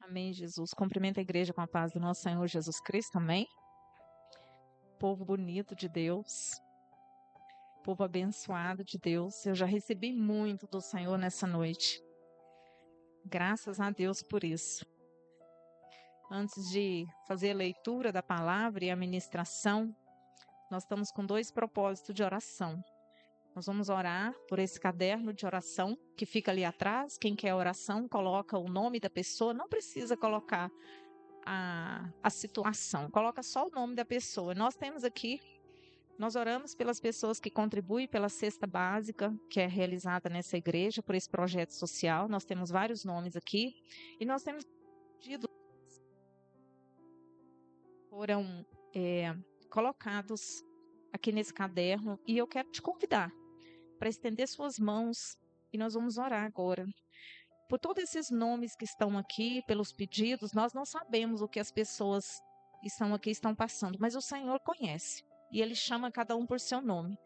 Amém, Jesus. Cumprimento a igreja com a paz do nosso Senhor Jesus Cristo, amém? Povo bonito de Deus, povo abençoado de Deus. Eu já recebi muito do Senhor nessa noite. Graças a Deus por isso. Antes de fazer a leitura da palavra e a ministração, nós estamos com 2 propósitos de oração. Nós vamos orar por esse caderno de oração que fica ali atrás. Quem quer oração, coloca o nome da pessoa. Não precisa colocar a situação, coloca só o nome da pessoa. Nós temos aqui, nós oramos pelas pessoas que contribuem pela cesta básica, que é realizada nessa igreja, por esse projeto social. Nós temos vários nomes aqui, e nós temos pedidos foram colocados aqui nesse caderno, e eu quero te convidar para estender suas mãos, e nós vamos orar agora. Por todos esses nomes que estão aqui, pelos pedidos, nós não sabemos o que as pessoas estão passando, mas o Senhor conhece, e Ele chama cada um por seu nome.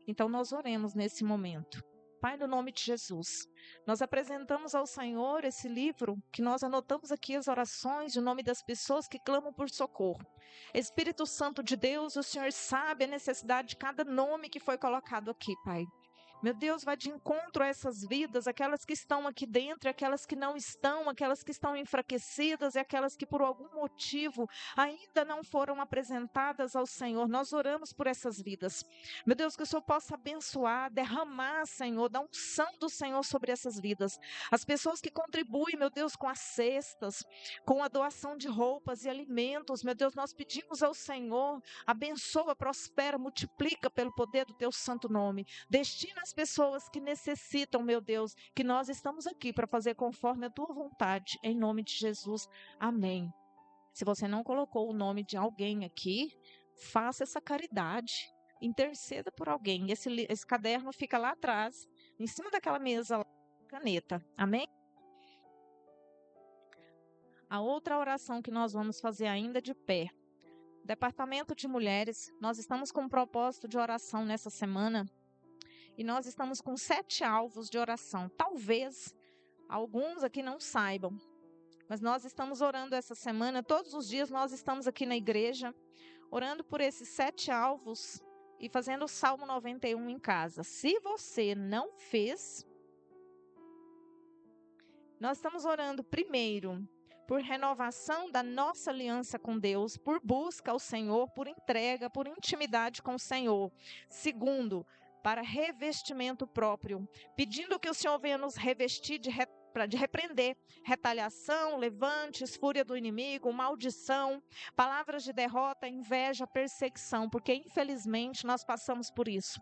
Então nós oremos nesse momento. Pai, no nome de Jesus, nós apresentamos ao Senhor esse livro, que nós anotamos aqui as orações, o nome das pessoas que clamam por socorro. Espírito Santo de Deus, o Senhor sabe a necessidade de cada nome que foi colocado aqui, Pai. Meu Deus, vai de encontro a essas vidas, aquelas que estão aqui dentro, aquelas que não estão, aquelas que estão enfraquecidas e aquelas que por algum motivo ainda não foram apresentadas ao Senhor. Nós oramos por essas vidas. Meu Deus, que o Senhor possa abençoar, derramar, Senhor, da unção do Senhor sobre essas vidas. As pessoas que contribuem, meu Deus, com as cestas, com a doação de roupas e alimentos, meu Deus, nós pedimos ao Senhor, abençoa, prospera, multiplica pelo poder do teu santo nome. Destina as pessoas que necessitam, meu Deus, que nós estamos aqui para fazer conforme a tua vontade, em nome de Jesus, amém. Se você não colocou o nome de alguém aqui, faça essa caridade, interceda por alguém. Esse caderno fica lá atrás, em cima daquela mesa, caneta, amém? A outra oração que nós vamos fazer ainda de pé. Departamento de Mulheres, nós estamos com um propósito de oração nessa semana, e nós estamos com 7 alvos de oração. Talvez alguns aqui não saibam, mas nós estamos orando essa semana. Todos os dias nós estamos aqui na igreja, orando por esses 7 alvos e fazendo o Salmo 91 em casa. Se você não fez, nós estamos orando primeiro por renovação da nossa aliança com Deus, por busca ao Senhor, por entrega, por intimidade com o Senhor. Segundo, para revestimento próprio, pedindo que o Senhor venha nos revestir de repreender retaliação, levantes, fúria do inimigo, maldição, palavras de derrota, inveja, perseguição, porque infelizmente nós passamos por isso.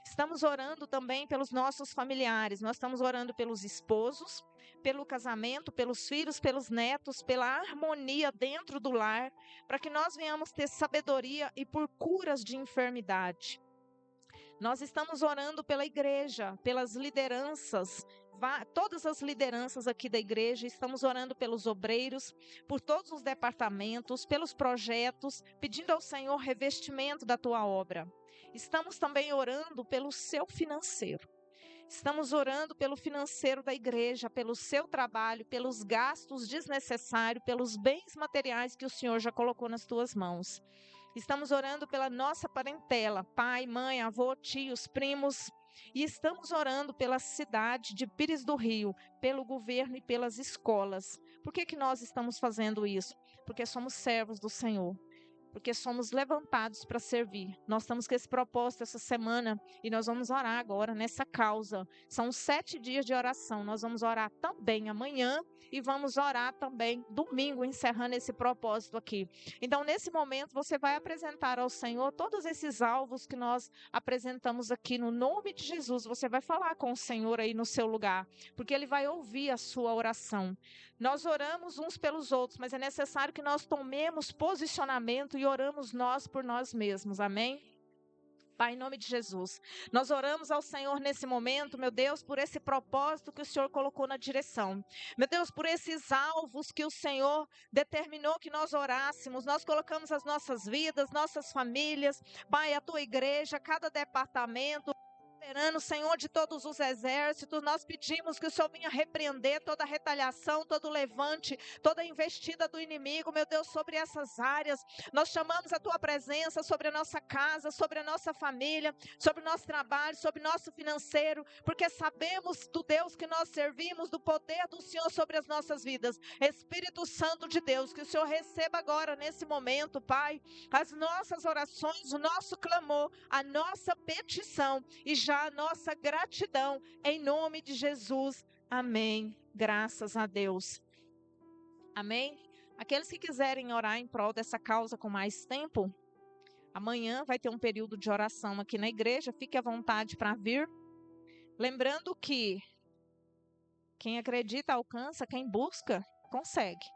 Estamos orando também pelos nossos familiares, nós estamos orando pelos esposos, pelo casamento, pelos filhos, pelos netos, pela harmonia dentro do lar, para que nós venhamos ter sabedoria e por curas de enfermidade. Nós estamos orando pela igreja, pelas lideranças, todas as lideranças aqui da igreja, estamos orando pelos obreiros, por todos os departamentos, pelos projetos, pedindo ao Senhor revestimento da tua obra. Estamos também orando pelo seu financeiro. Estamos orando pelo financeiro da igreja, pelo seu trabalho, pelos gastos desnecessários, pelos bens materiais que o Senhor já colocou nas tuas mãos. Estamos orando pela nossa parentela, pai, mãe, avô, tios, primos. E estamos orando pela cidade de Pires do Rio, pelo governo e pelas escolas. Por que nós estamos fazendo isso? Porque somos servos do Senhor. Porque somos levantados para servir. Nós estamos com esse propósito essa semana e nós vamos orar agora nessa causa. São 7 dias de oração. Nós vamos orar também amanhã e vamos orar também domingo, encerrando esse propósito aqui. Então, nesse momento, você vai apresentar ao Senhor todos esses alvos que nós apresentamos aqui no nome de Jesus. Você vai falar com o Senhor aí no seu lugar, porque Ele vai ouvir a sua oração. Nós oramos uns pelos outros, mas é necessário que nós tomemos posicionamento e oramos nós por nós mesmos, amém? Pai, em nome de Jesus, nós oramos ao Senhor nesse momento, meu Deus, por esse propósito que o Senhor colocou na direção. Meu Deus, por esses alvos que o Senhor determinou que nós orássemos, nós colocamos as nossas vidas, nossas famílias, Pai, a tua igreja, cada departamento, soberano, Senhor de todos os exércitos, nós pedimos que o Senhor venha repreender toda retaliação, todo levante, toda investida do inimigo, meu Deus, sobre essas áreas. Nós chamamos a Tua presença sobre a nossa casa, sobre a nossa família, sobre o nosso trabalho, sobre o nosso financeiro, porque sabemos do Deus que nós servimos, do poder do Senhor sobre as nossas vidas. Espírito Santo de Deus, que o Senhor receba agora, nesse momento, Pai, as nossas orações, o nosso clamor, a nossa petição e já a nossa gratidão, em nome de Jesus. Amém. Graças a Deus. Amém. Aqueles que quiserem orar em prol dessa causa com mais tempo, amanhã vai ter um período de oração aqui na igreja, fique à vontade para vir. Lembrando que quem acredita alcança, quem busca consegue.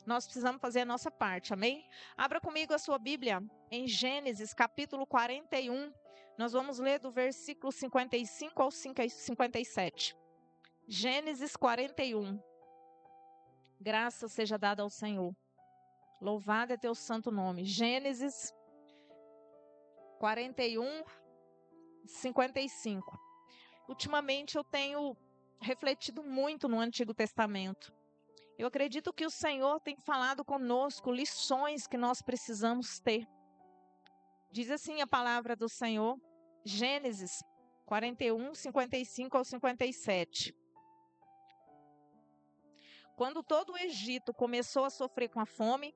Nós precisamos fazer a nossa parte, amém? Abra comigo a sua Bíblia em Gênesis capítulo 41. Nós vamos ler do versículo 55 ao 57. Gênesis 41. Graça seja dada ao Senhor. Louvado é teu santo nome. Gênesis 41, 55. Ultimamente eu tenho refletido muito no Antigo Testamento. Eu acredito que o Senhor tem falado conosco lições que nós precisamos ter. Diz assim a palavra do Senhor, Gênesis 41, 55 ao 57. Quando todo o Egito começou a sofrer com a fome,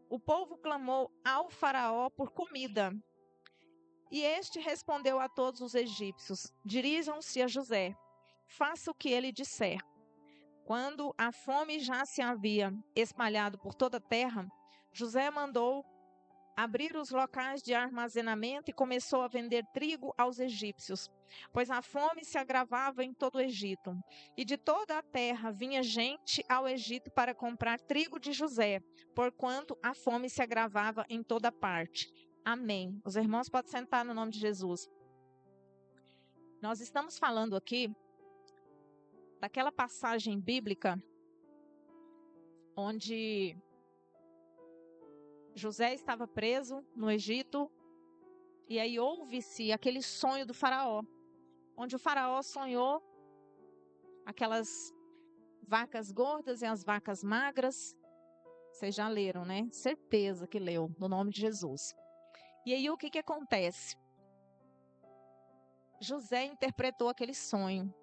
o povo clamou ao faraó por comida. E este respondeu a todos os egípcios: dirijam-se a José, faça o que ele disser. Quando a fome já se havia espalhado por toda a terra, José mandou abrir os locais de armazenamento e começou a vender trigo aos egípcios, pois a fome se agravava em todo o Egito. E de toda a terra vinha gente ao Egito para comprar trigo de José, porquanto a fome se agravava em toda parte. Amém. Os irmãos podem sentar no nome de Jesus. Nós estamos falando aqui daquela passagem bíblica onde José estava preso no Egito e aí houve-se aquele sonho do faraó, onde o faraó sonhou aquelas vacas gordas e as vacas magras. Vocês já leram, né? Certeza que leu, no nome de Jesus. E aí o que acontece? José interpretou aquele sonho.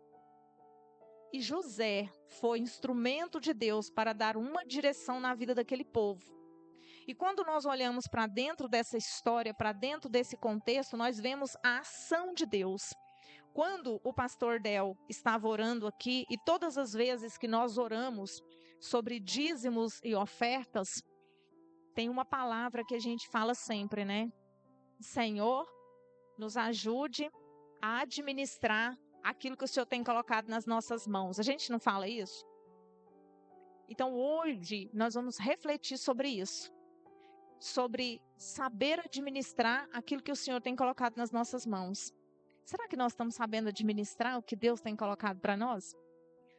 E José foi instrumento de Deus para dar uma direção na vida daquele povo. E quando nós olhamos para dentro dessa história, para dentro desse contexto, nós vemos a ação de Deus. Quando o pastor Del estava orando aqui, e todas as vezes que nós oramos sobre dízimos e ofertas, tem uma palavra que a gente fala sempre, né? Senhor, nos ajude a administrar aquilo que o Senhor tem colocado nas nossas mãos. A gente não fala isso? Então hoje nós vamos refletir sobre isso. Sobre saber administrar aquilo que o Senhor tem colocado nas nossas mãos. Será que nós estamos sabendo administrar o que Deus tem colocado para nós?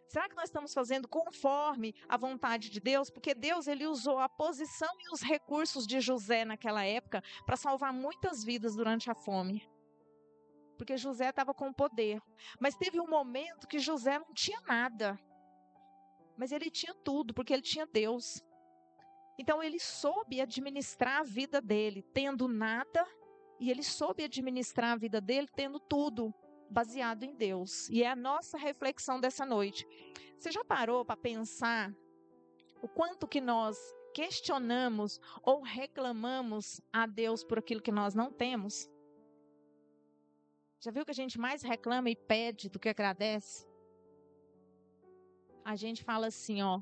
Será que nós estamos fazendo conforme a vontade de Deus? Porque Deus, ele usou a posição e os recursos de José naquela época para salvar muitas vidas durante a fome. Porque José estava com poder. Mas teve um momento que José não tinha nada. Mas ele tinha tudo, porque ele tinha Deus. Então ele soube administrar a vida dele, tendo nada, e ele soube administrar a vida dele, tendo tudo, baseado em Deus. E é a nossa reflexão dessa noite. Você já parou para pensar o quanto que nós questionamos ou reclamamos a Deus por aquilo que nós não temos? Já viu que a gente mais reclama e pede do que agradece? A gente fala assim, ó,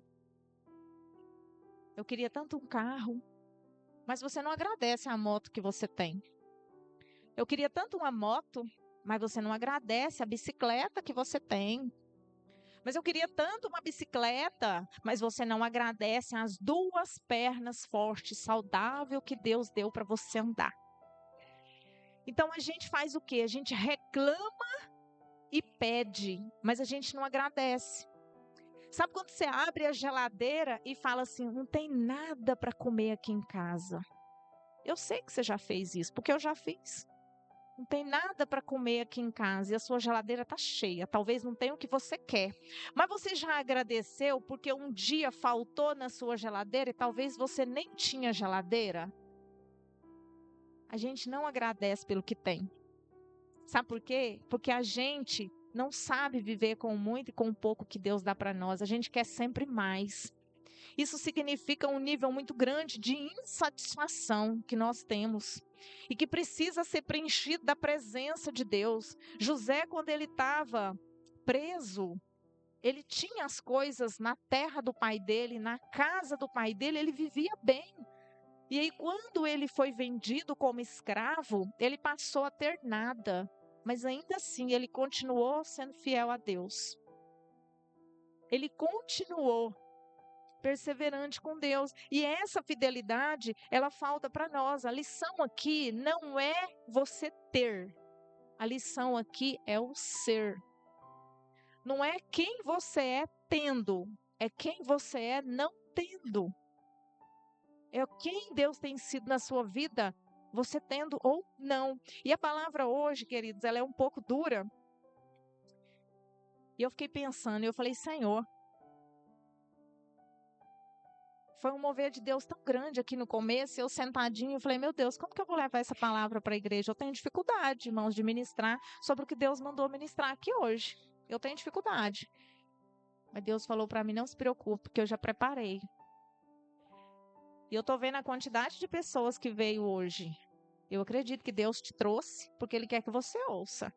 eu queria tanto um carro, mas você não agradece a moto que você tem. Eu queria tanto uma moto, mas você não agradece a bicicleta que você tem. Mas eu queria tanto uma bicicleta, mas você não agradece as duas pernas fortes, saudáveis que Deus deu para você andar. Então a gente faz o quê? A gente reclama e pede, mas a gente não agradece. Sabe quando você abre a geladeira e fala assim, não tem nada para comer aqui em casa? Eu sei que você já fez isso, porque eu já fiz. Não tem nada para comer aqui em casa e a sua geladeira está cheia. Talvez não tenha o que você quer. Mas você já agradeceu porque um dia faltou na sua geladeira e talvez você nem tinha geladeira? A gente não agradece pelo que tem. Sabe por quê? Porque a gente não sabe viver com o muito e com o pouco que Deus dá para nós. A gente quer sempre mais. Isso significa um nível muito grande de insatisfação que nós temos e que precisa ser preenchido da presença de Deus. José, quando ele estava preso, ele tinha as coisas na terra do pai dele, na casa do pai dele, ele vivia bem. E aí, quando ele foi vendido como escravo, ele passou a ter nada, mas ainda assim ele continuou sendo fiel a Deus. Ele continuou perseverante com Deus. E essa fidelidade, ela falta para nós. A lição aqui não é você ter. A lição aqui é o ser. Não é quem você é tendo, é quem você é não tendo. É quem Deus tem sido na sua vida, você tendo ou não. E a palavra hoje, queridos, ela é um pouco dura. E eu fiquei pensando, eu falei, Senhor, foi um mover de Deus tão grande aqui no começo, eu sentadinho, eu falei, meu Deus, como que eu vou levar essa palavra para a igreja? Eu tenho dificuldade, irmãos, de ministrar sobre o que Deus mandou ministrar aqui hoje. Eu tenho dificuldade. Mas Deus falou para mim, não se preocupe, porque eu já preparei. E eu estou vendo a quantidade de pessoas que veio hoje. Eu acredito que Deus te trouxe, porque Ele quer que você ouça.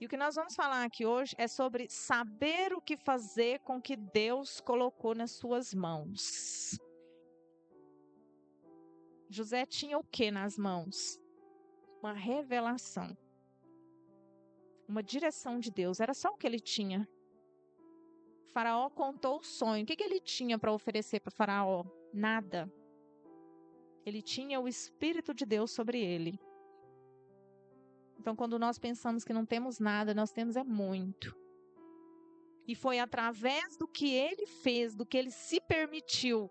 E o que nós vamos falar aqui hoje é sobre saber o que fazer com o que Deus colocou nas suas mãos. José tinha o que nas mãos? Uma revelação. Uma direção de Deus. Era só o que ele tinha. O faraó contou o sonho. O que ele tinha para oferecer para o faraó? Nada. Ele tinha o Espírito de Deus sobre ele. Então, quando nós pensamos que não temos nada, nós temos é muito. E foi através do que ele fez, do que ele se permitiu,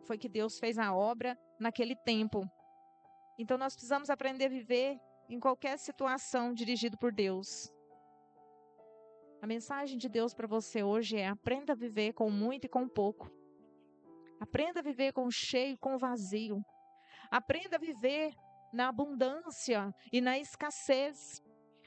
foi que Deus fez a obra naquele tempo. Então, nós precisamos aprender a viver em qualquer situação dirigido por Deus. A mensagem de Deus para você hoje é: aprenda a viver com muito e com pouco. Aprenda a viver com o cheio e com o vazio. Aprenda a viver na abundância e na escassez.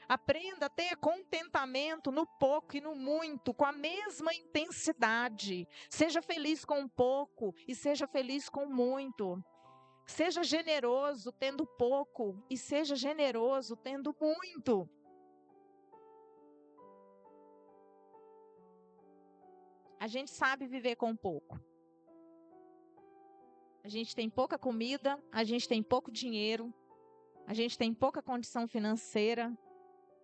Aprenda a ter contentamento no pouco e no muito, com a mesma intensidade. Seja feliz com um pouco e seja feliz com muito. Seja generoso tendo pouco e seja generoso tendo muito. A gente sabe viver com pouco. A gente tem pouca comida, a gente tem pouco dinheiro, a gente tem pouca condição financeira,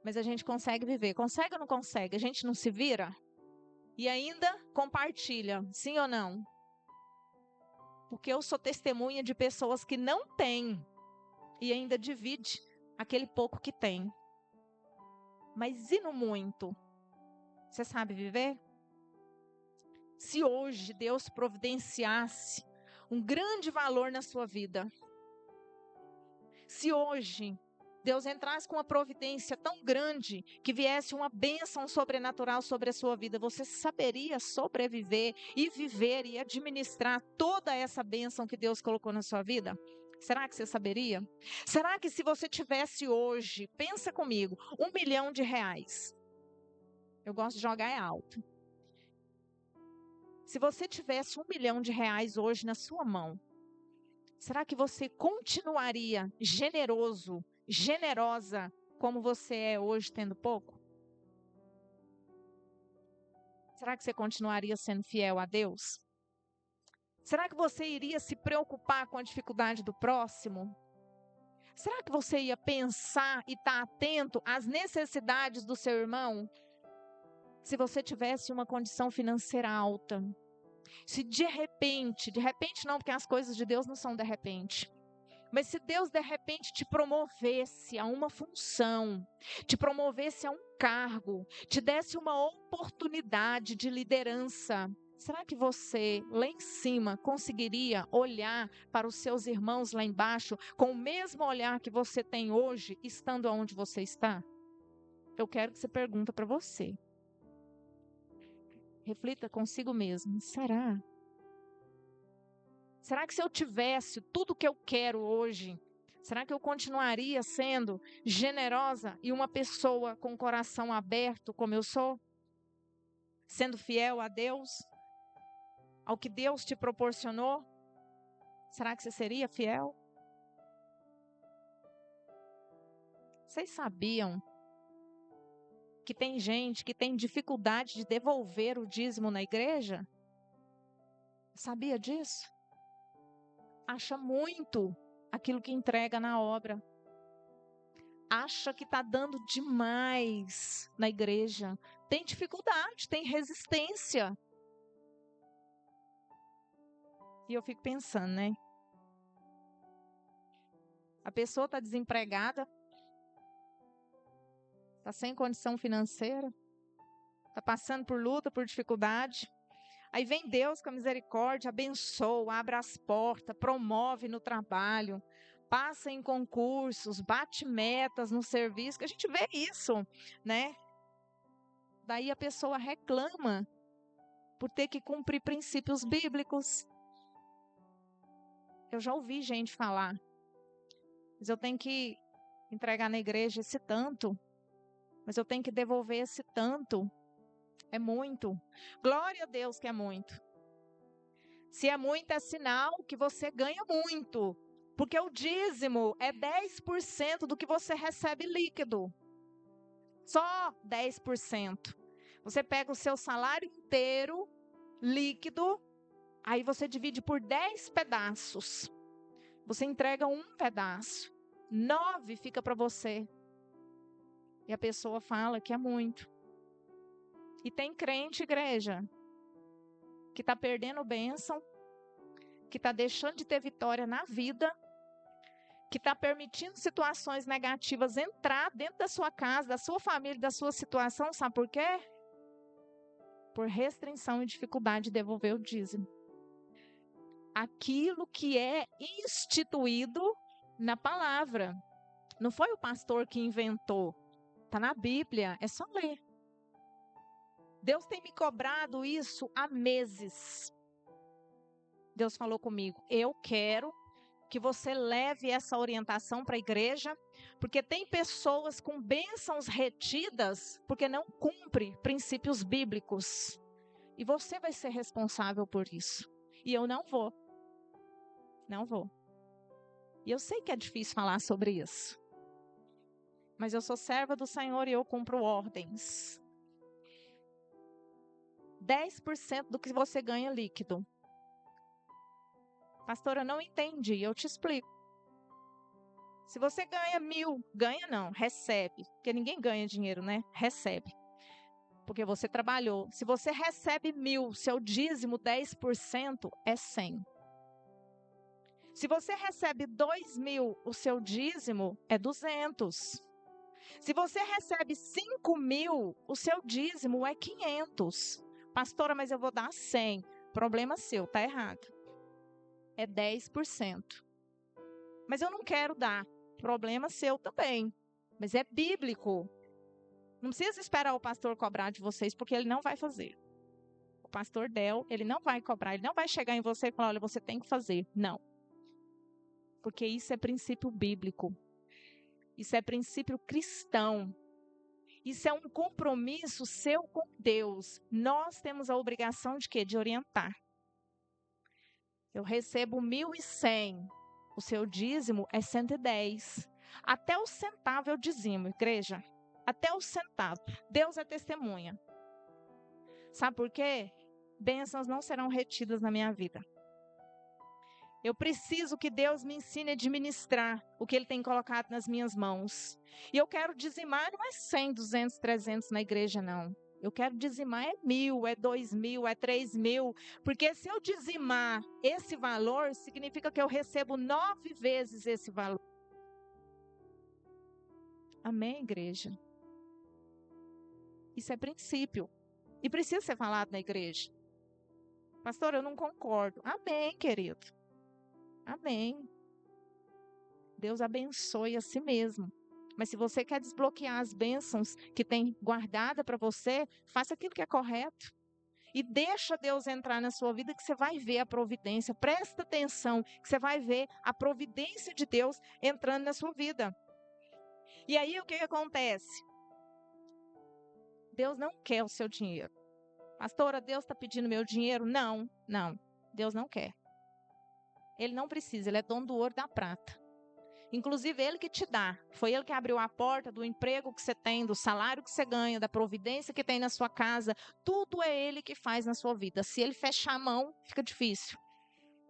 mas a gente consegue viver. Consegue ou não consegue? A gente não se vira? E ainda compartilha, sim ou não? Porque eu sou testemunha de pessoas que não têm e ainda divide aquele pouco que tem. Mas e no muito? Você sabe viver? Se hoje Deus providenciasse um grande valor na sua vida, se hoje Deus entrasse com uma providência tão grande que viesse uma bênção sobrenatural sobre a sua vida, você saberia sobreviver e viver e administrar toda essa bênção que Deus colocou na sua vida? Será que você saberia? Será que se você tivesse hoje, pensa comigo, R$1 milhão, eu gosto de jogar alto. Se você tivesse R$1 milhão hoje na sua mão, será que você continuaria generoso, generosa, como você é hoje, tendo pouco? Será que você continuaria sendo fiel a Deus? Será que você iria se preocupar com a dificuldade do próximo? Será que você ia pensar e estar atento às necessidades do seu irmão? Se você tivesse uma condição financeira alta, se de repente não, porque as coisas de Deus não são de repente, mas se Deus de repente te promovesse a uma função, te promovesse a um cargo, te desse uma oportunidade de liderança, Será que você, lá em cima, conseguiria olhar para os seus irmãos lá embaixo com o mesmo olhar que você tem hoje, estando onde você está? Eu quero que você pergunte para você. Reflita consigo mesmo. Será? Será que se eu tivesse tudo que eu quero hoje, será que eu continuaria sendo generosa e uma pessoa com o coração aberto como eu sou? Sendo fiel a Deus? Ao que Deus te proporcionou? Será que você seria fiel? Vocês sabiam que tem gente que tem dificuldade de devolver o dízimo na igreja? Sabia disso? Acha muito aquilo que entrega na obra. Acha que está dando demais na igreja. Tem dificuldade, tem resistência. E eu fico pensando, né? A pessoa está desempregada, está sem condição financeira, está passando por luta, por dificuldade. Aí vem Deus com a misericórdia, abençoa, abre as portas, promove no trabalho, passa em concursos, bate metas no serviço, que a gente vê isso, né? Daí a pessoa reclama por ter que cumprir princípios bíblicos. Eu já ouvi gente falar, mas eu tenho que entregar na igreja esse tanto, mas eu tenho que devolver esse tanto. É muito. Glória a Deus que é muito. Se é muito, é sinal que você ganha muito. Porque o dízimo é 10% do que você recebe líquido. Só 10%. Você pega o seu salário inteiro, líquido, aí você divide por 10 pedaços. Você entrega um pedaço. 9 fica para você. E a pessoa fala que é muito. E tem crente, igreja, que está perdendo bênção, que está deixando de ter vitória na vida, que está permitindo situações negativas entrar dentro da sua casa, da sua família, da sua situação. Sabe por quê? Por restrição e dificuldade de devolver o dízimo. Aquilo que é instituído na palavra. Não foi o pastor que inventou. Está na Bíblia, é só ler. Deus tem me cobrado isso há meses. Deus falou comigo, eu quero que você leve essa orientação para a igreja, porque tem pessoas com bênçãos retidas porque não cumpre princípios bíblicos. E você vai ser responsável por isso. E eu não vou. Não vou. E eu sei que é difícil falar sobre isso. Mas eu sou serva do Senhor e eu cumpro ordens. 10% do que você ganha líquido. Pastora, não entendi, eu te explico. Se você ganha 1.000, ganha não, recebe. Porque ninguém ganha dinheiro, né? Recebe. Porque você trabalhou. Se você recebe 1.000, seu dízimo 10% é 100. Se você recebe 2.000, o seu dízimo é 200. Se você recebe 5.000, o seu dízimo é 500. Pastora, mas eu vou dar 100. Problema seu, tá errado. É 10%. Mas eu não quero dar. Problema seu também. Mas é bíblico. Não precisa esperar o pastor cobrar de vocês, porque ele não vai fazer. O pastor Del, ele não vai cobrar, ele não vai chegar em você e falar, olha, você tem que fazer. Não. Porque isso é princípio bíblico. Isso é princípio cristão. Isso é um compromisso seu com Deus. Nós temos a obrigação de quê? De orientar. Eu recebo 1.100. O seu dízimo é 110. Até o centavo eu dizimo, igreja. Até o centavo. Deus é testemunha. Sabe por quê? Bênçãos não serão retidas na minha vida. Eu preciso que Deus me ensine a administrar o que Ele tem colocado nas minhas mãos. E eu quero dizimar, não é 100, 200, 300 na igreja, não. Eu quero dizimar é 1.000, é 2.000, é 3.000. Porque se eu dizimar esse valor, significa que eu recebo 9 vezes esse valor. Amém, igreja? Isso é princípio. E precisa ser falado na igreja. Pastor, eu não concordo. Amém, querido. Amém. Deus abençoe a si mesmo. Mas se você quer desbloquear as bênçãos que tem guardada para você, faça aquilo que é correto. E deixa Deus entrar na sua vida que você vai ver a providência. Presta atenção que você vai ver a providência de Deus entrando na sua vida. E aí o que acontece? Deus não quer o seu dinheiro. Pastora, Deus está pedindo meu dinheiro? Não. Deus não quer. Ele não precisa, ele é dono do ouro e da prata. Inclusive, ele que te dá. Foi ele que abriu a porta do emprego que você tem, do salário que você ganha, da providência que tem na sua casa. Tudo é ele que faz na sua vida. Se ele fechar a mão, fica difícil.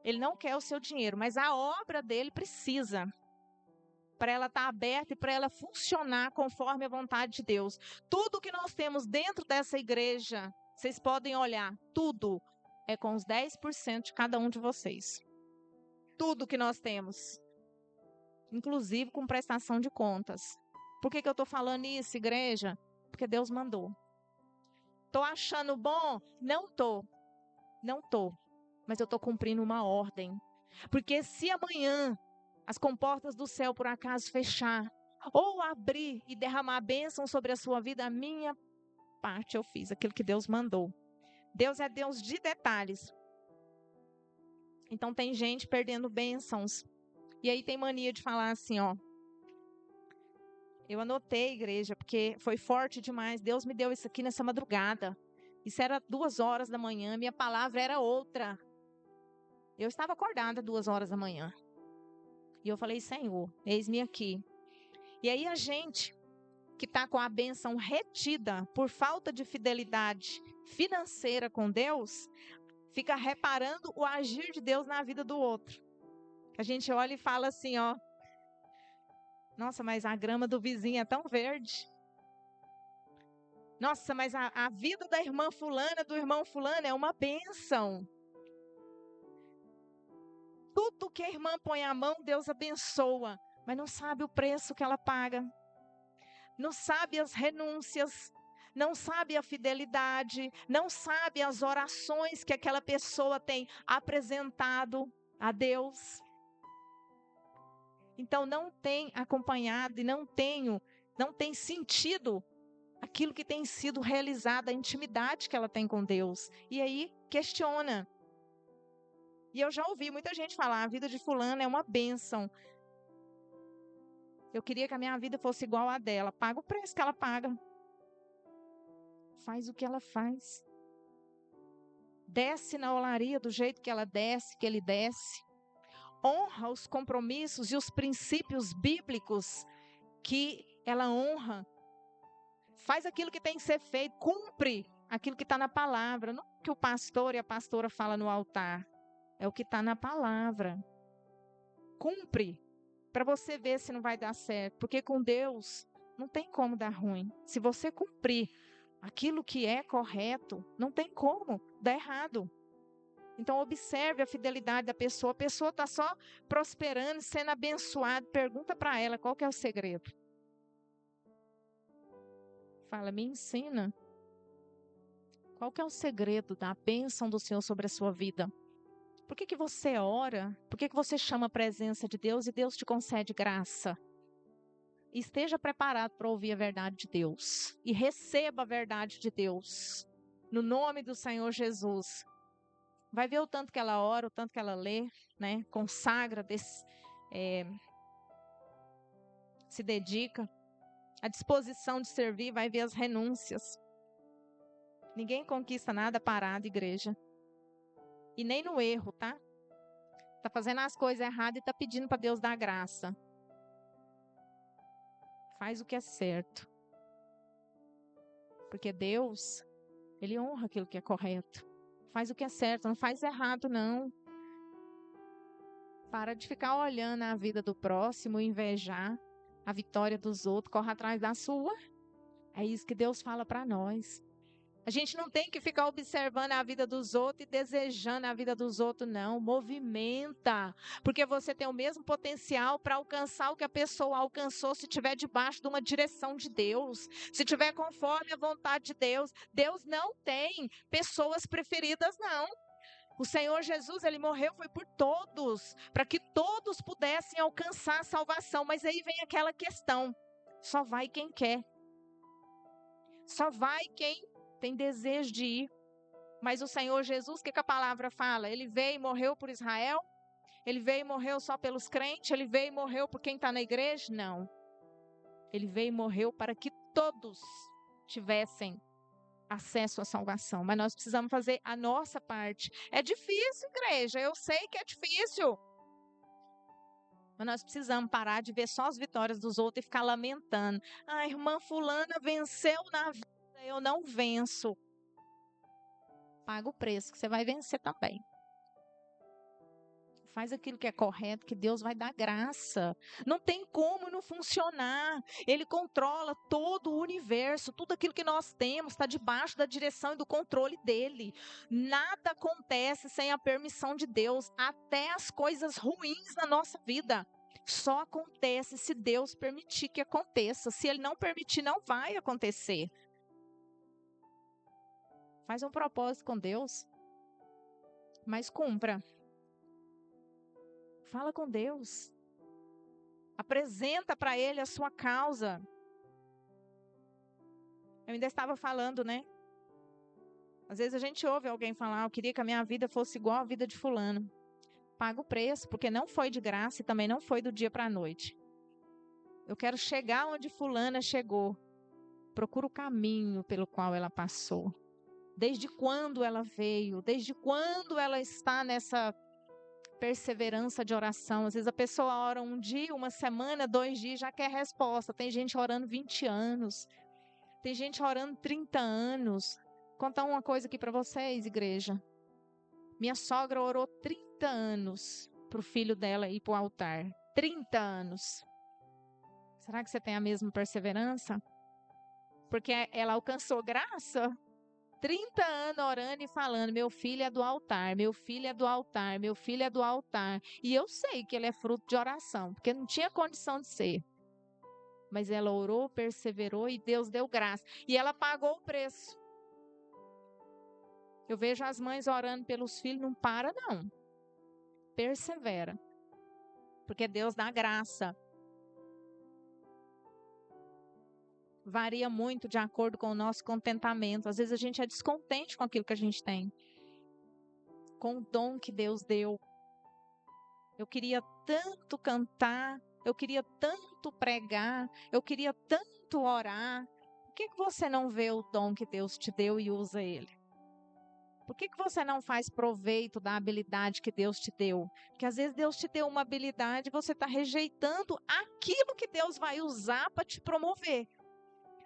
Ele não quer o seu dinheiro, mas a obra dele precisa. Para ela estar aberta e para ela funcionar conforme a vontade de Deus. Tudo que nós temos dentro dessa igreja, vocês podem olhar, tudo é com os 10% de cada um de vocês. Tudo que nós temos. Inclusive com prestação de contas. Por que eu estou falando isso, igreja? Porque Deus mandou. Estou achando bom? Não estou. Mas eu estou cumprindo uma ordem. Porque se amanhã as comportas do céu por acaso fechar, ou abrir e derramar bênção sobre a sua vida, a minha parte eu fiz, aquilo que Deus mandou. Deus é Deus de detalhes. Então tem gente perdendo bênçãos. E aí tem mania de falar assim, ó. Eu anotei, igreja, porque foi forte demais. Deus me deu isso aqui nessa madrugada. Isso era 2h da manhã, minha palavra era outra. Eu estava acordada 2h da manhã. E eu falei, Senhor, eis-me aqui. E aí a gente que está com a bênção retida por falta de fidelidade financeira com Deus, fica reparando o agir de Deus na vida do outro. A gente olha e fala assim, ó. Nossa, mas a grama do vizinho é tão verde. Nossa, mas a vida da irmã fulana, do irmão fulano é uma bênção. Tudo que a irmã põe a mão, Deus abençoa. Mas não sabe o preço que ela paga. Não sabe as renúncias. Não sabe a fidelidade. Não sabe as orações que aquela pessoa tem apresentado a Deus. Então não tem acompanhado e não tem sentido aquilo que tem sido realizado, a intimidade que ela tem com Deus. E aí questiona. E eu já ouvi muita gente falar, a vida de fulano é uma bênção. Eu queria que a minha vida fosse igual à dela. Paga o preço que ela paga. Faz o que ela faz. Desce na olaria do jeito que ela desce, que ele desce. Honra os compromissos e os princípios bíblicos que ela honra. Faz aquilo que tem que ser feito, cumpre aquilo que está na palavra. Não o que o pastor e a pastora falam no altar. É o que está na palavra. Cumpre, para você ver se não vai dar certo. Porque com Deus não tem como dar ruim. Se você cumprir aquilo que é correto, não tem como dar errado. Então observe a fidelidade da pessoa. A pessoa está só prosperando, sendo abençoada. Pergunta para ela qual que é o segredo. Fala, me ensina. Qual que é o segredo da bênção do Senhor sobre a sua vida? Por que você ora? Por que você chama a presença de Deus e Deus te concede graça? Esteja preparado para ouvir a verdade de Deus. E receba a verdade de Deus. No nome do Senhor Jesus. Vai ver o tanto que ela ora, o tanto que ela lê, né? Consagra, se dedica. A disposição de servir, vai ver as renúncias. Ninguém conquista nada parado, igreja. E nem no erro, tá? Tá fazendo as coisas erradas e tá pedindo para Deus dar graça. Faz o que é certo. Porque Deus, Ele honra aquilo que é correto. Faz o que é certo, não faz errado, não. Para de ficar olhando a vida do próximo, invejar a vitória dos outros, corre atrás da sua. É isso que Deus fala para nós. A gente não tem que ficar observando a vida dos outros e desejando a vida dos outros, não. Movimenta. Porque você tem o mesmo potencial para alcançar o que a pessoa alcançou se estiver debaixo de uma direção de Deus. Se estiver conforme a vontade de Deus. Deus não tem pessoas preferidas, não. O Senhor Jesus, ele morreu foi por todos, para que todos pudessem alcançar a salvação. Mas aí vem aquela questão, só vai quem quer. Só vai quem tem desejo de ir. Mas o Senhor Jesus, o que a palavra fala? Ele veio e morreu por Israel? Ele veio e morreu só pelos crentes? Ele veio e morreu por quem está na igreja? Não. Ele veio e morreu para que todos tivessem acesso à salvação. Mas nós precisamos fazer a nossa parte. É difícil, igreja. Eu sei que é difícil. Mas nós precisamos parar de ver só as vitórias dos outros e ficar lamentando. A irmã fulana venceu na vida, eu não venço. Paga o preço, que você vai vencer também. Faz aquilo que é correto, que Deus vai dar graça. Não tem como não funcionar. Ele controla todo o universo. Tudo aquilo que nós temos está debaixo da direção e do controle dele. Nada acontece sem a permissão de Deus. Até as coisas ruins na nossa vida só acontece se Deus permitir que aconteça. Se ele não permitir, não vai acontecer. Faz um propósito com Deus, mas cumpra. Fala com Deus. Apresenta para Ele a sua causa. Eu ainda estava falando, né? Às vezes a gente ouve alguém falar, eu queria que a minha vida fosse igual à vida de fulano. Paga o preço, porque não foi de graça e também não foi do dia para a noite. Eu quero chegar onde fulana chegou. Procura o caminho pelo qual ela passou. Desde quando ela veio, desde quando ela está nessa perseverança de oração. Às vezes a pessoa ora um dia, uma semana, 2 dias, já quer resposta. Tem gente orando 20 anos. Tem gente orando 30 anos. Vou contar uma coisa aqui para vocês, igreja. Minha sogra orou 30 anos para o filho dela ir para o altar. 30 anos. Será que você tem a mesma perseverança? Porque ela alcançou graça. 30 anos orando e falando, meu filho é do altar, meu filho é do altar, meu filho é do altar. E eu sei que ele é fruto de oração, porque não tinha condição de ser. Mas ela orou, perseverou e Deus deu graça. E ela pagou o preço. Eu vejo as mães orando pelos filhos, não para não. Persevera. Porque Deus dá graça. Varia muito de acordo com o nosso contentamento. Às vezes a gente é descontente com aquilo que a gente tem. Com o dom que Deus deu. Eu queria tanto cantar, eu queria tanto pregar, eu queria tanto orar. Por que você não vê o dom que Deus te deu e usa ele? Por que você não faz proveito da habilidade que Deus te deu? Porque às vezes Deus te deu uma habilidade e você está rejeitando aquilo que Deus vai usar para te promover.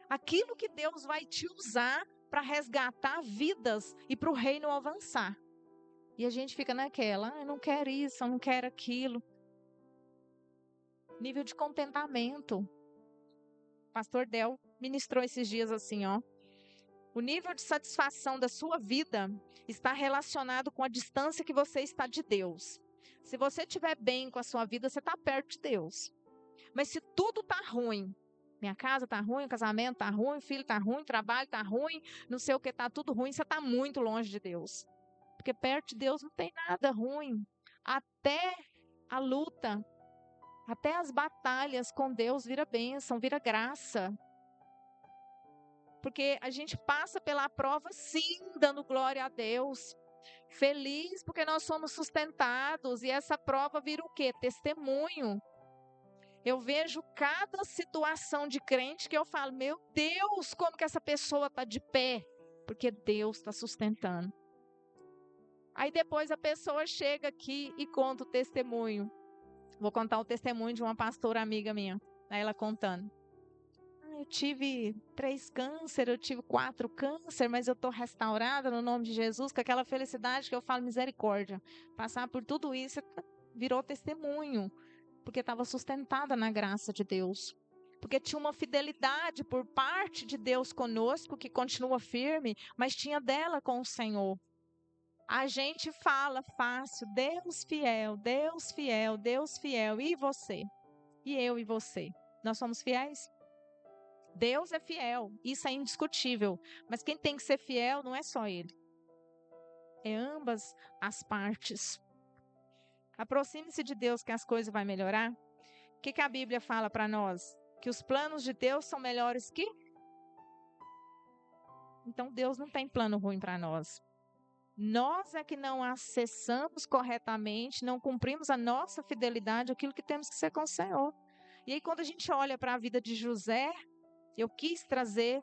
Aquilo que Deus vai te usar para resgatar vidas e para o reino avançar. E a gente fica naquela, eu não quero isso, eu não quero aquilo. Nível de contentamento. O pastor Del ministrou esses dias assim, ó. O nível de satisfação da sua vida está relacionado com a distância que você está de Deus. Se você estiver bem com a sua vida, você está perto de Deus. Mas se tudo está ruim, minha casa está ruim, o casamento está ruim, o filho está ruim, o trabalho está ruim, não sei o que, está tudo ruim, você está muito longe de Deus. Porque perto de Deus não tem nada ruim. Até a luta, até as batalhas com Deus vira bênção, vira graça. Porque a gente passa pela prova, sim, dando glória a Deus. Feliz porque nós somos sustentados. E essa prova vira o quê? Testemunho. Eu vejo cada situação de crente que eu falo, meu Deus, como que essa pessoa está de pé? Porque Deus está sustentando. Aí depois a pessoa chega aqui e conta o testemunho. Vou contar o testemunho de uma pastora amiga minha. Aí ela contando. Eu tive 3 câncer, eu tive 4 câncer, mas eu estou restaurada no nome de Jesus, com aquela felicidade que eu falo, misericórdia. Passar por tudo isso virou testemunho, porque estava sustentada na graça de Deus. Porque tinha uma fidelidade por parte de Deus conosco, que continua firme, mas tinha dela com o Senhor. A gente fala fácil, Deus fiel, Deus fiel, Deus fiel. E você? E eu e você? Nós somos fiéis? Deus é fiel, isso é indiscutível. Mas quem tem que ser fiel não é só Ele. É ambas as partes. Aproxime-se de Deus que as coisas vão melhorar. O que a Bíblia fala para nós? Que os planos de Deus são melhores que... Então Deus não tem plano ruim para nós. Nós é que não acessamos corretamente, não cumprimos a nossa fidelidade, aquilo que temos que ser com o Senhor. E aí quando a gente olha para a vida de José, eu quis trazer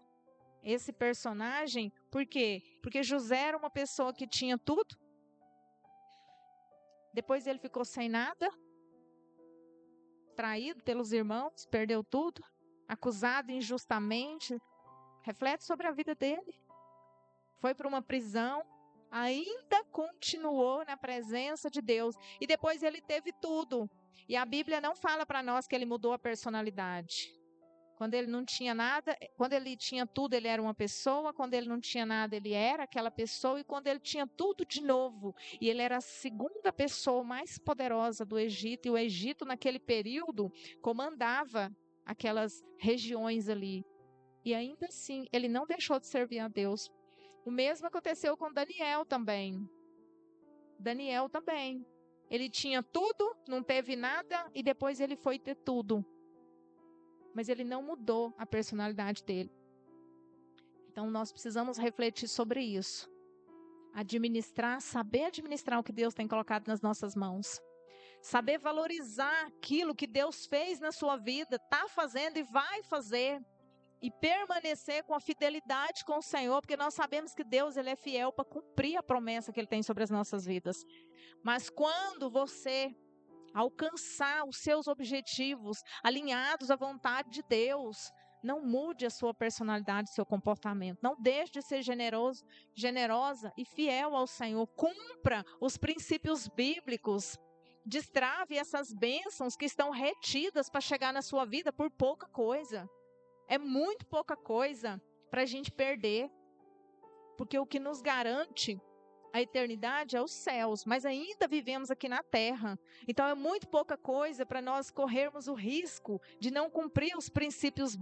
esse personagem, por quê? Porque José era uma pessoa que tinha tudo. Depois ele ficou sem nada, traído pelos irmãos, perdeu tudo, acusado injustamente. Reflete sobre a vida dele. Foi para uma prisão, ainda continuou na presença de Deus. E depois ele teve tudo. E a Bíblia não fala para nós que ele mudou a personalidade. Quando ele não tinha nada, quando ele tinha tudo, ele era uma pessoa. Quando ele não tinha nada, ele era aquela pessoa. E quando ele tinha tudo de novo, e ele era a segunda pessoa mais poderosa do Egito. E o Egito, naquele período, comandava aquelas regiões ali. E ainda assim, ele não deixou de servir a Deus. O mesmo aconteceu com Daniel também. Daniel também. Ele tinha tudo, não teve nada, e depois ele foi ter tudo. Mas ele não mudou a personalidade dele. Então nós precisamos refletir sobre isso. Saber administrar o que Deus tem colocado nas nossas mãos. Saber valorizar aquilo que Deus fez na sua vida, está fazendo e vai fazer. E permanecer com a fidelidade com o Senhor, porque nós sabemos que Deus ele é fiel para cumprir a promessa que Ele tem sobre as nossas vidas. Mas quando você alcançar os seus objetivos, alinhados à vontade de Deus, não mude a sua personalidade, seu comportamento. Não deixe de ser generosa e fiel ao Senhor. Cumpra os princípios bíblicos. Destrave essas bênçãos que estão retidas para chegar na sua vida por pouca coisa. É muito pouca coisa para a gente perder. Porque o que nos garante a eternidade é os céus, mas ainda vivemos aqui na terra. Então é muito pouca coisa para nós corrermos o risco de não cumprir os princípios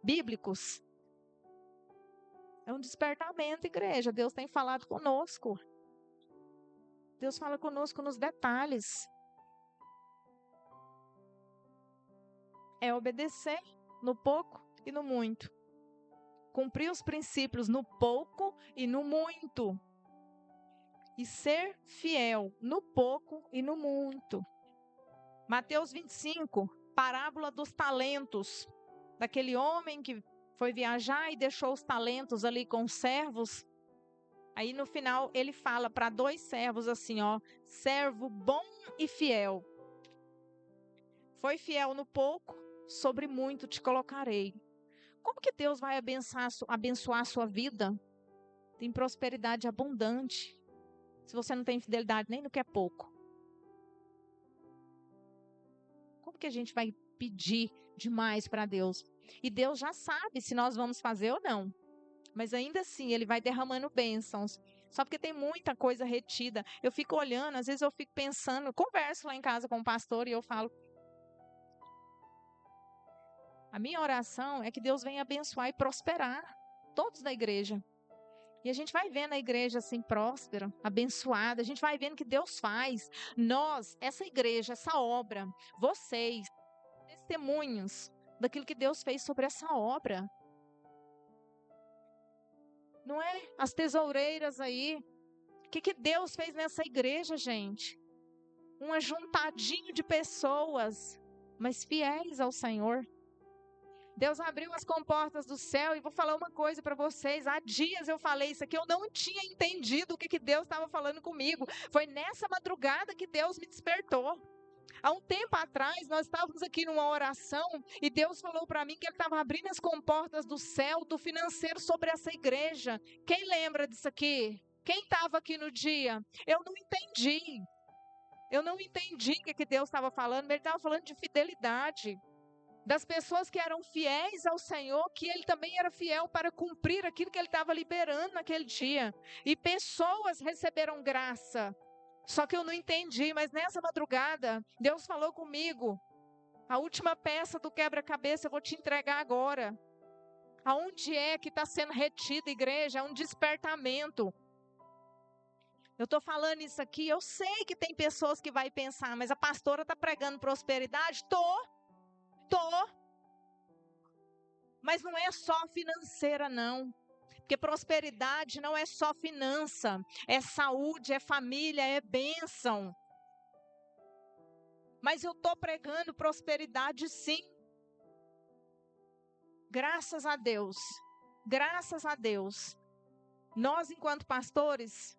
bíblicos. É um despertamento, igreja. Deus tem falado conosco. Deus fala conosco nos detalhes. É obedecer no pouco e no muito. Cumprir os princípios no pouco e no muito. E ser fiel no pouco e no muito. Mateus 25, parábola dos talentos. Daquele homem que foi viajar e deixou os talentos ali com os servos. Aí no final ele fala para 2 servos assim, ó. Servo bom e fiel. Foi fiel no pouco, sobre muito te colocarei. Como que Deus vai abençoar a sua vida? Tem prosperidade abundante. Se você não tem fidelidade nem no que é pouco. Como que a gente vai pedir demais para Deus? E Deus já sabe se nós vamos fazer ou não. Mas ainda assim, Ele vai derramando bênçãos. Só porque tem muita coisa retida. Eu fico olhando, às vezes eu fico pensando, converso lá em casa com o pastor e eu falo. A minha oração é que Deus venha abençoar e prosperar todos da igreja. E a gente vai vendo a igreja assim próspera, abençoada. A gente vai vendo que Deus faz. Nós, essa igreja, essa obra, vocês, testemunhos daquilo que Deus fez sobre essa obra. Não é? As tesoureiras aí. O que Deus fez nessa igreja, gente? Um ajuntadinho de pessoas, mas fiéis ao Senhor. Deus abriu as comportas do céu e vou falar uma coisa para vocês. Há dias eu falei isso aqui, eu não tinha entendido o que Deus estava falando comigo. Foi nessa madrugada que Deus me despertou. Há um tempo atrás, nós estávamos aqui numa oração e Deus falou para mim que Ele estava abrindo as comportas do céu, do financeiro sobre essa igreja. Quem lembra disso aqui? Quem estava aqui no dia? Eu não entendi. Eu não entendi o que Deus estava falando, mas Ele estava falando de fidelidade. Das pessoas que eram fiéis ao Senhor, que Ele também era fiel para cumprir aquilo que Ele estava liberando naquele dia. E pessoas receberam graça. Só que eu não entendi, mas nessa madrugada, Deus falou comigo. A última peça do quebra-cabeça eu vou te entregar agora. Aonde é que está sendo retida, igreja? É um despertamento. Eu estou falando isso aqui, eu sei que tem pessoas que vai pensar, mas a pastora está pregando prosperidade? Tô. Mas não é só financeira, não. Porque prosperidade não é só finança, é saúde, é família, é bênção. Mas eu estou pregando prosperidade, sim. Graças a Deus. Graças a Deus. Nós, enquanto pastores,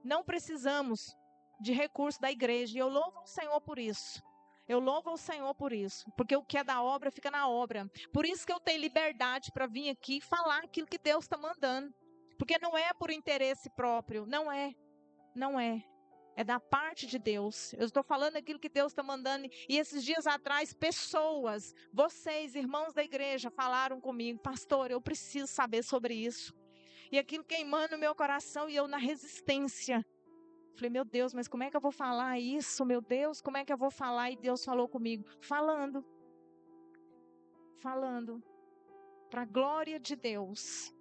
não precisamos de recurso da igreja. E eu louvo o Senhor por isso. Eu louvo ao Senhor por isso. Porque o que é da obra, fica na obra. Por isso que eu tenho liberdade para vir aqui e falar aquilo que Deus está mandando. Porque não é por interesse próprio. Não é. Não é. É da parte de Deus. Eu estou falando aquilo que Deus está mandando. E esses dias atrás, pessoas, vocês, irmãos da igreja, falaram comigo: pastor, eu preciso saber sobre isso. E aquilo queimando no meu coração e eu na resistência. Falei, meu Deus, mas como é que eu vou falar isso? Meu Deus, como é que eu vou falar? E Deus falou comigo, falando. Para a glória de Deus.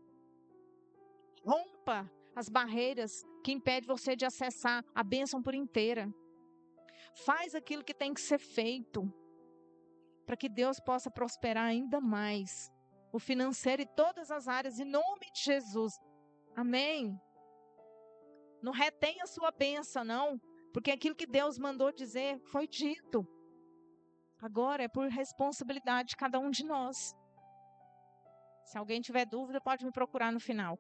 Rompa as barreiras que impedem você de acessar a bênção por inteira. Faz aquilo que tem que ser feito. Para que Deus possa prosperar ainda mais. O financeiro e todas as áreas, em nome de Jesus. Amém. Não retenha a sua bênção, não. Porque aquilo que Deus mandou dizer foi dito. Agora é por responsabilidade de cada um de nós. Se alguém tiver dúvida, pode me procurar no final.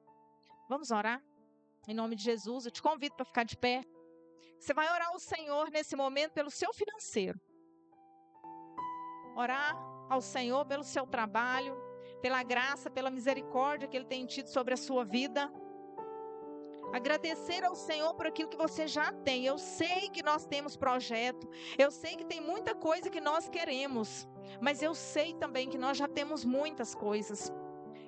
Vamos orar? Em nome de Jesus, eu te convido para ficar de pé. Você vai orar ao Senhor nesse momento pelo seu financeiro. Orar ao Senhor pelo seu trabalho, pela graça, pela misericórdia que Ele tem tido sobre a sua vida. Agradecer ao Senhor por aquilo que você já tem. Eu sei que nós temos projeto. Eu sei que tem muita coisa que nós queremos. Mas eu sei também que nós já temos muitas coisas.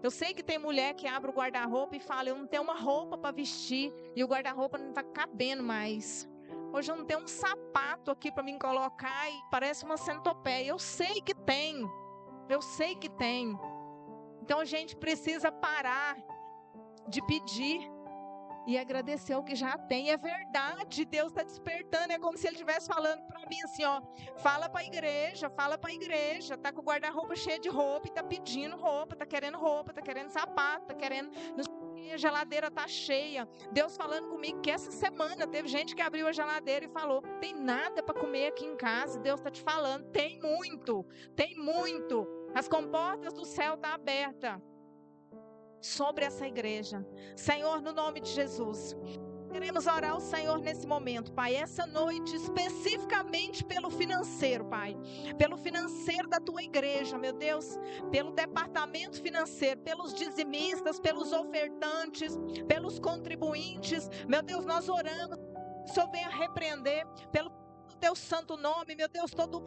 Eu sei que tem mulher que abre o guarda-roupa e fala, eu não tenho uma roupa para vestir. E o guarda-roupa não está cabendo mais. Hoje eu não tenho um sapato aqui para me colocar e parece uma centopeia. Eu sei que tem. Eu sei que tem. Então a gente precisa parar de pedir e agradecer o que já tem. É verdade, Deus está despertando. É como se Ele estivesse falando para mim assim, ó. Fala para a igreja, tá com o guarda-roupa cheio de roupa e tá pedindo roupa, tá querendo sapato, tá querendo... A geladeira tá cheia. Deus falando comigo que essa semana teve gente que abriu a geladeira e falou, tem nada para comer aqui em casa. Deus está te falando, tem muito. As comportas do céu estão abertas sobre essa igreja. Senhor, no nome de Jesus, queremos orar ao Senhor nesse momento, Pai, essa noite, especificamente pelo financeiro, Pai, pelo financeiro da tua igreja, meu Deus, pelo departamento financeiro, pelos dizimistas, pelos ofertantes, pelos contribuintes, meu Deus, nós oramos, o Senhor venha repreender, pelo teu santo nome, meu Deus, todo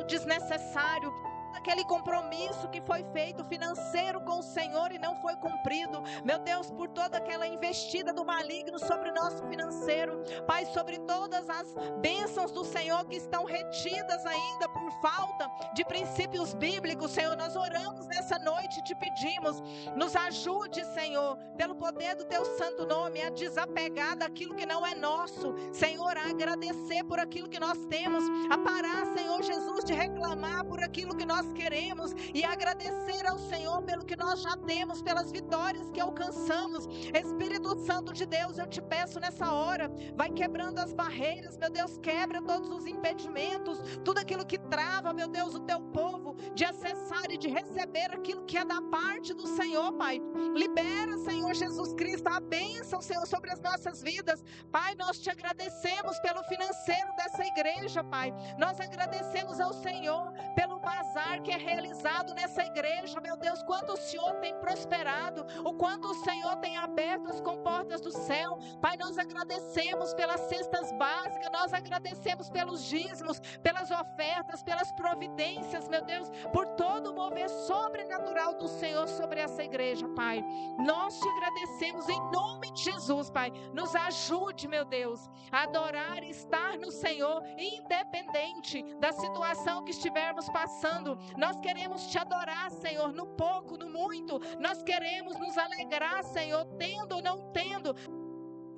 desnecessário, aquele compromisso que foi feito financeiro com o Senhor e não foi cumprido, meu Deus, por toda aquela investida do maligno sobre o nosso financeiro, Pai, sobre todas as bênçãos do Senhor que estão retidas ainda por falta de princípios bíblicos, Senhor, nós oramos nessa noite e te pedimos, nos ajude, Senhor, pelo poder do teu santo nome, a desapegar daquilo que não é nosso, Senhor, a agradecer por aquilo que nós temos, a parar, Senhor Jesus, de reclamar por aquilo que nós queremos e agradecer ao Senhor pelo que nós já temos, pelas vitórias que alcançamos. Espírito Santo de Deus, eu te peço nessa hora, vai quebrando as barreiras, meu Deus, quebra todos os impedimentos, tudo aquilo que trava, meu Deus, o teu povo de acessar e de receber aquilo que é da parte do Senhor, Pai. Libera, Senhor Jesus Cristo, a bênção, Senhor, sobre as nossas vidas. Pai, nós te agradecemos pelo financeiro dessa igreja, Pai. Nós agradecemos ao Senhor pelo bazar que é realizado nessa igreja, meu Deus, quanto o Senhor tem prosperado, o quanto o Senhor tem aberto as comportas do céu, Pai, nós agradecemos pelas cestas básicas, nós agradecemos pelos dízimos, pelas ofertas, pelas providências, meu Deus, por todo o mover sobrenatural do Senhor sobre essa igreja, Pai, nós te agradecemos em nome de Jesus, Pai, nos ajude, meu Deus, a adorar e estar no Senhor, independente da situação que estivermos passando. Nós queremos te adorar, Senhor, no pouco, no muito. Nós queremos nos alegrar, Senhor, tendo ou não tendo.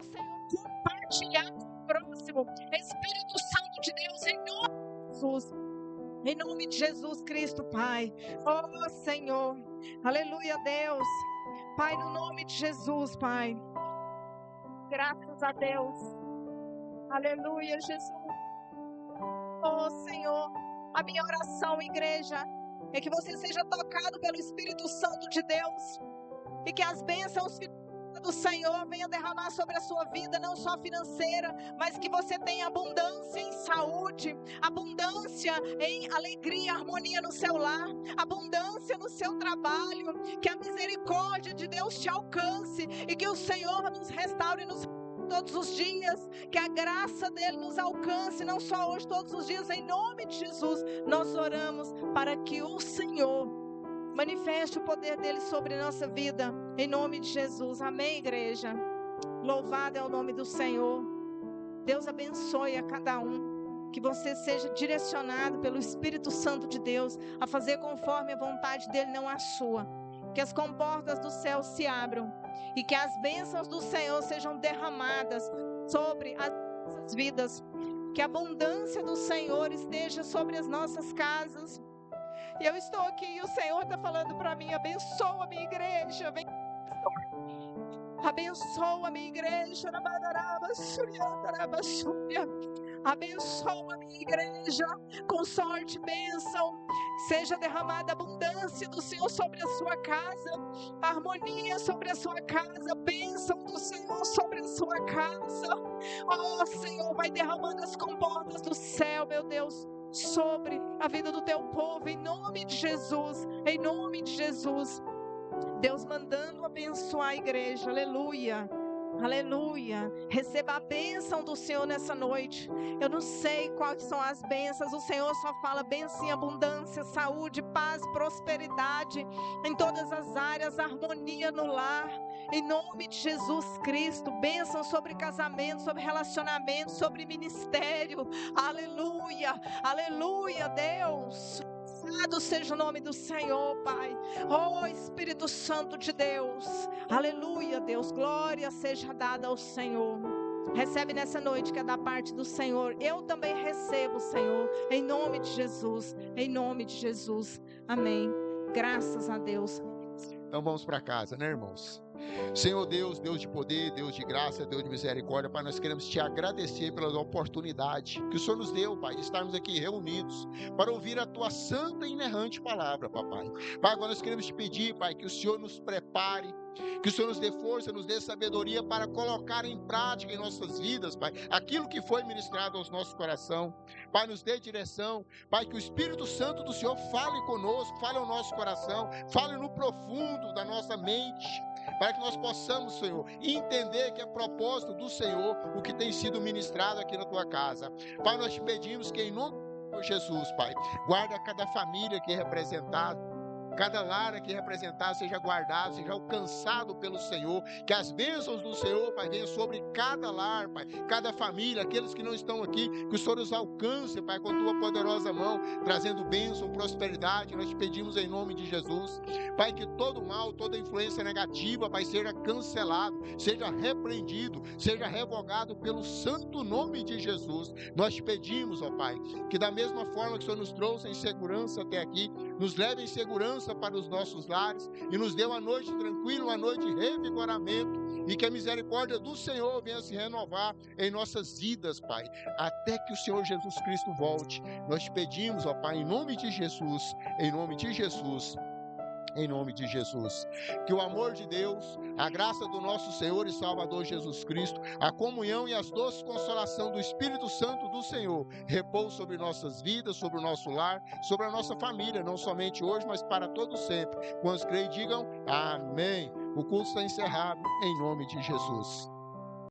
Senhor, compartilhar compartilhar com o próximo. Espírito Santo de Deus, em nome de Jesus. Em nome de Jesus Cristo, Pai. Oh, Senhor. Aleluia, Deus. Pai, no nome de Jesus, Pai. Graças a Deus. Aleluia, Jesus. Oh, Senhor. A minha oração, igreja, é que você seja tocado pelo Espírito Santo de Deus. E que as bênçãos do Senhor venha derramar sobre a sua vida, não só financeira, mas que você tenha abundância em saúde, abundância em alegria, harmonia no seu lar, abundância no seu trabalho, que a misericórdia de Deus te alcance e que o Senhor nos restaure todos os dias, que a graça dele nos alcance, não só hoje, todos os dias, em nome de Jesus. Nós oramos para que o Senhor manifeste o poder dele sobre a nossa vida, em nome de Jesus. Amém, igreja? Louvado é o nome do Senhor. Deus abençoe a cada um. Que você seja direcionado pelo Espírito Santo de Deus a fazer conforme a vontade dele, não a sua. Que as comportas do céu se abram e que as bênçãos do Senhor sejam derramadas sobre as nossas vidas. Que a abundância do Senhor esteja sobre as nossas casas. E eu estou aqui e o Senhor está falando para mim: abençoa a minha igreja, vem. Abençoa a minha igreja, abençoa a minha igreja com sorte, bênção. Seja derramada a abundância do Senhor sobre a sua casa, harmonia sobre a sua casa, bênção do Senhor sobre a sua casa. Oh, Senhor, vai derramando as comportas do céu, meu Deus, sobre a vida do teu povo, em nome de Jesus, em nome de Jesus. Deus mandando abençoar a igreja, aleluia, aleluia. Receba a bênção do Senhor nessa noite. Eu não sei quais são as bênçãos, o Senhor só fala bênção em abundância, saúde, paz, prosperidade em todas as áreas, harmonia no lar, em nome de Jesus Cristo. Bênção sobre casamento, sobre relacionamento, sobre ministério, aleluia, aleluia, Deus. Louvado seja o nome do Senhor, Pai. Oh, Espírito Santo de Deus, aleluia, Deus, glória seja dada ao Senhor. Recebe nessa noite que é da parte do Senhor. Eu também recebo, Senhor, em nome de Jesus, em nome de Jesus, amém. Graças a Deus. Então vamos para casa, né, irmãos? Senhor Deus, Deus de poder, Deus de graça, Deus de misericórdia, Pai, nós queremos te agradecer pela oportunidade que o Senhor nos deu, Pai, de estarmos aqui reunidos para ouvir a tua santa e inerrante palavra, Papai. Pai, agora nós queremos te pedir, Pai, que o Senhor nos prepare, que o Senhor nos dê força, nos dê sabedoria para colocar em prática em nossas vidas, Pai, aquilo que foi ministrado aos nossos corações. Pai, nos dê direção, Pai, que o Espírito Santo do Senhor fale conosco, fale ao nosso coração, fale no profundo da nossa mente, para que nós possamos, Senhor, entender que é propósito do Senhor o que tem sido ministrado aqui na tua casa. Pai, nós te pedimos que em nome de Jesus, Pai, guarda cada família aqui representada, cada lar aqui representado seja guardado, seja alcançado pelo Senhor, que as bênçãos do Senhor, Pai, venham sobre cada lar, Pai, cada família, aqueles que não estão aqui, que o Senhor os alcance, Pai, com a tua poderosa mão, trazendo bênção, prosperidade. Nós te pedimos em nome de Jesus, Pai, que todo mal, toda influência negativa, Pai, seja cancelado, seja repreendido, seja revogado pelo santo nome de Jesus. Nós te pedimos, ó Pai, que da mesma forma que o Senhor nos trouxe em segurança até aqui, nos leve em segurança para os nossos lares e nos dê uma noite tranquila, uma noite de revigoramento, e que a misericórdia do Senhor venha se renovar em nossas vidas, Pai, até que o Senhor Jesus Cristo volte. Nós te pedimos, ó Pai, em nome de Jesus, em nome de Jesus, em nome de Jesus, que o amor de Deus, a graça do nosso Senhor e Salvador Jesus Cristo, a comunhão e as doces consolação do Espírito Santo do Senhor repouse sobre nossas vidas, sobre o nosso lar, sobre a nossa família, não somente hoje, mas para todo sempre. Quantos creem, digam amém. O culto está encerrado em nome de Jesus.